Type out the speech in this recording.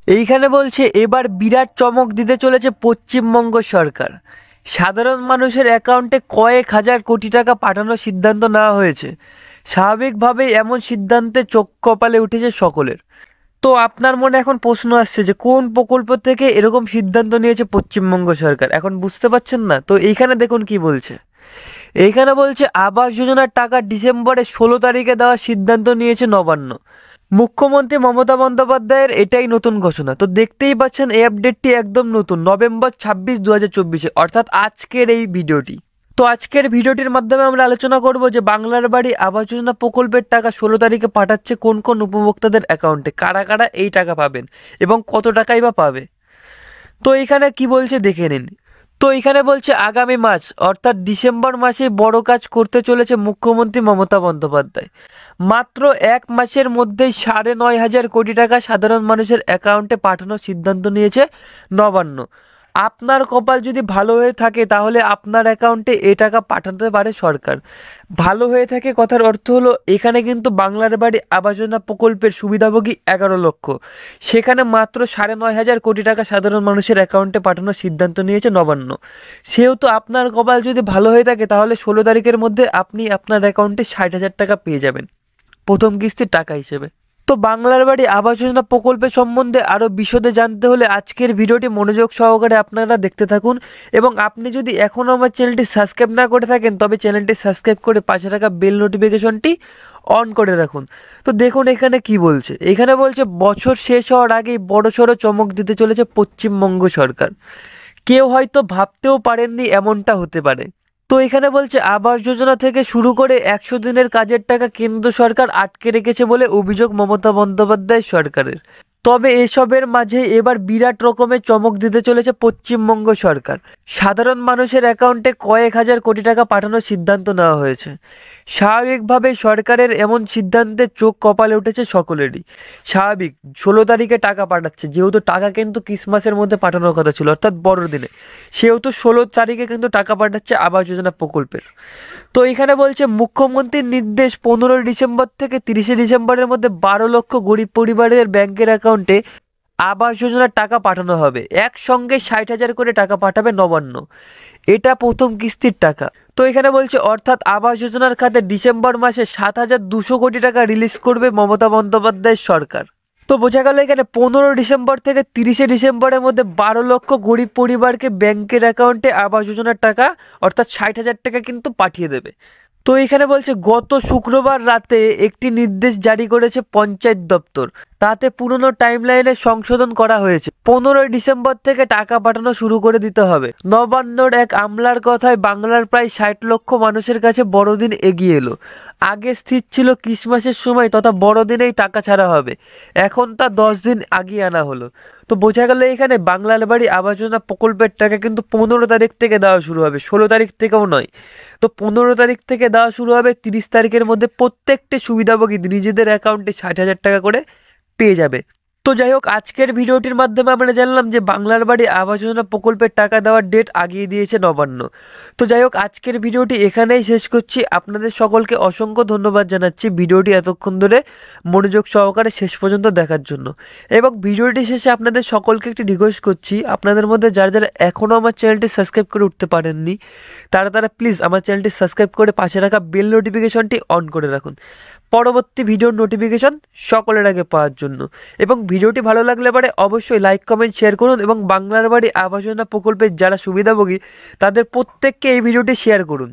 এইখানে বলছে এবার বিরাট চমক দিতে চলেছে পশ্চিমবঙ্গ সরকার। সাধারণ মানুষের অ্যাকাউন্টে কয়েক হাজার কোটি টাকা পাঠানোর সিদ্ধান্ত নেওয়া হয়েছে। স্বাভাবিকভাবেই এমন সিদ্ধান্তে চোখ কপালে উঠেছে সকলের। তো আপনার মনে এখন প্রশ্ন আসছে যে কোন প্রকল্প থেকে এরকম সিদ্ধান্ত নিয়েছে পশ্চিমবঙ্গ সরকার, এখন বুঝতে পারছেন না? তো এইখানে দেখুন কি বলছে। এইখানে বলছে আবাস যোজনার টাকা ডিসেম্বরের 16 তারিখে দেওয়ার সিদ্ধান্ত নিয়েছে নবান্ন। মুখ্যমন্ত্রী মমতা বন্দ্যোপাধ্যায়ের এটাই নতুন ঘোষণা। তো দেখতেই পাচ্ছেন এই আপডেটটি একদম নতুন, নভেম্বর 26, 2024, অর্থাৎ আজকের এই ভিডিওটি। তো আজকের ভিডিওটির মাধ্যমে আমরা আলোচনা করব যে বাংলার বাড়ি আবাস যোজনা প্রকল্পের টাকা 16 তারিখে পাঠাচ্ছে কোন কোন উপভোক্তাদের অ্যাকাউন্টে, কারা কারা এই টাকা পাবেন এবং কত টাকাই বা পাবে। তো এখানে কি বলছে দেখে নিন। তো এখানে বলছে আগামী মাস অর্থাৎ ডিসেম্বর মাসে বড় কাজ করতে চলেছে মুখ্যমন্ত্রী মমতা বন্দ্যোপাধ্যায়। মাত্র এক মাসের মধ্যেই 9,500 কোটি টাকা সাধারণ মানুষের অ্যাকাউন্টে পাঠানোর সিদ্ধান্ত নিয়েছে নবান্ন। আপনার কপাল যদি ভালো হয়ে থাকে তাহলে আপনার অ্যাকাউন্টে এ টাকা পাঠাতে পারে সরকার। ভালো হয়ে থাকে কথার অর্থ হলো এখানে কিন্তু বাংলার বাড়ি আবাস যোজনা প্রকল্পের সুবিধাভোগী 11 লক্ষ, সেখানে মাত্র 9,500 কোটি টাকা সাধারণ মানুষের অ্যাকাউন্টে পাঠানোর সিদ্ধান্ত নিয়েছে নবান্ন। সেহেতু আপনার কপাল যদি ভালো হয়ে থাকে তাহলে 16 তারিখের মধ্যে আপনি আপনার অ্যাকাউন্টে 60,000 টাকা পেয়ে যাবেন প্রথম কিস্তির টাকা হিসেবে। তো বাংলার বাড়ি আবাস যোজনা প্রকল্পের সম্বন্ধে আরও বিশদে জানতে হলে আজকের ভিডিওটি মনোযোগ সহকারে আপনারা দেখতে থাকুন। এবং আপনি যদি এখনও আমার চ্যানেলটি সাবস্ক্রাইব না করে থাকেন তবে চ্যানেলটি সাবস্ক্রাইব করে পাশে থাকা বেল নোটিফিকেশনটি অন করে রাখুন। তো দেখুন এখানে কি বলছে। এখানে বলছে বছর শেষ হওয়ার আগেই বড়সড় চমক দিতে চলেছে পশ্চিমবঙ্গ সরকার। কেউ হয়তো ভাবতেও পারেননি এমনটা হতে পারে। তো এখানে বলছে আবাস যোজনা থেকে শুরু করে 100 দিনের কাজের টাকা কেন্দ্র সরকার আটকে রেখেছে বলে অভিযোগ মমতা বন্দ্যোপাধ্যায় সরকারের। তবে এসবের মাঝে এবার বিরাট রকমের চমক দিতে চলেছে পশ্চিমবঙ্গ সরকার। সাধারণ মানুষের অ্যাকাউন্টে কয়েক হাজার কোটি টাকা পাঠানোর সিদ্ধান্ত নেওয়া হয়েছে। স্বাভাবিকভাবে সরকারের এমন সিদ্ধান্তে চোখ কপালে উঠেছে সকলেরই। স্বাভাবিক 16 তারিখে টাকা পাঠাচ্ছে, যেহেতু টাকা কিন্তু ক্রিসমাসের মধ্যে পাঠানোর কথা ছিল অর্থাৎ বড়দিনে, সেহেতু 16 তারিখে কিন্তু টাকা পাঠাচ্ছে আবাস যোজনা প্রকল্পের। তো এখানে বলছে মুখ্যমন্ত্রীর নির্দেশ 15 ডিসেম্বর থেকে 30 ডিসেম্বরের মধ্যে 12 লক্ষ গরিব পরিবারের ব্যাংকের অ্যাকাউন্টে আবাস যোজনার টাকা পাঠানো হবে। একসঙ্গে 60,000 করে টাকা পাঠাবে নবান্ন। এটা প্রথম কিস্তির টাকা। তো এখানে বলছে অর্থাৎ আবাস যোজনার খাতে ডিসেম্বর মাসে 7,200 কোটি টাকা রিলিজ করবে মমতা বন্দ্যোপাধ্যায়ের সরকার। তো বোঝা গেল এখানে 15 ডিসেম্বর থেকে 30 ডিসেম্বরের মধ্যে 12 লক্ষ গরিব পরিবারকে ব্যাংকের অ্যাকাউন্টে আবাস যোজনার টাকা অর্থাৎ 60,000 টাকা কিন্তু পাঠিয়ে দেবে। তো এখানে বলছে গত শুক্রবার রাতে একটি নির্দেশ জারি করেছে পঞ্চায়েত দপ্তর। তাতে পুরনো টাইমলাইনে সংশোধন করা হয়েছে। 15 ডিসেম্বর থেকে টাকা পাঠানো শুরু করে দিতে হবে। নবান্নর এক আমলার কথায় বাংলার প্রায় 60 লক্ষ মানুষের কাছে বড়দিন এগিয়ে এলো। আগে স্থির ছিল ক্রিসমাসের সময় তথা বড়দিনেই টাকা ছাড়া হবে, এখন তা 10 দিন আগিয়ে আনা হলো। তো বোঝা গেল এখানে বাংলার বাড়ি আবাস যোজনা প্রকল্পের টাকা কিন্তু 15 তারিখ থেকে দেওয়া শুরু হবে, 16 তারিখ থেকেও নয়। তো 15 তারিখ থেকে দেওয়া শুরু হবে, 30 তারিখের মধ্যে প্রত্যেকটি সুবিধাভোগী নিজেদের অ্যাকাউন্টে 60,000 টাকা করে পেয়ে যাবে। তো যাই হোক, আজকের ভিডিওটির মাধ্যমে আমরা জানলাম যে বাংলার বাড়ি আবাস যোজনা প্রকল্পের টাকা দেওয়ার ডেট আগিয়ে দিয়েছে নবান্ন। তো যাই হোক, আজকের ভিডিওটি এখানেই শেষ করছি। আপনাদের সকলকে অসংখ্য ধন্যবাদ জানাচ্ছি ভিডিওটি এতক্ষণ ধরে মনোযোগ সহকারে শেষ পর্যন্ত দেখার জন্য। এবং ভিডিওটি শেষে আপনাদের সকলকে একটি রিকোয়েস্ট করছি, আপনাদের মধ্যে যারা যারা এখনও আমার চ্যানেলটি সাবস্ক্রাইব করে উঠতে পারেননি তারা প্লিজ আমার চ্যানেলটি সাবস্ক্রাইব করে পাশে রাখা বেল নোটিফিকেশনটি অন করে রাখুন পরবর্তী ভিডিওর নোটিফিকেশন সকলের আগে পাওয়ার জন্য। এবং ভিডিওটি ভালো লাগলে পরে অবশ্যই লাইক কমেন্ট শেয়ার করুন এবং বাংলার বাড়ি আবাস যোজনা প্রকল্পের যারা সুবিধাভোগী তাদের প্রত্যেককে এই ভিডিওটি শেয়ার করুন।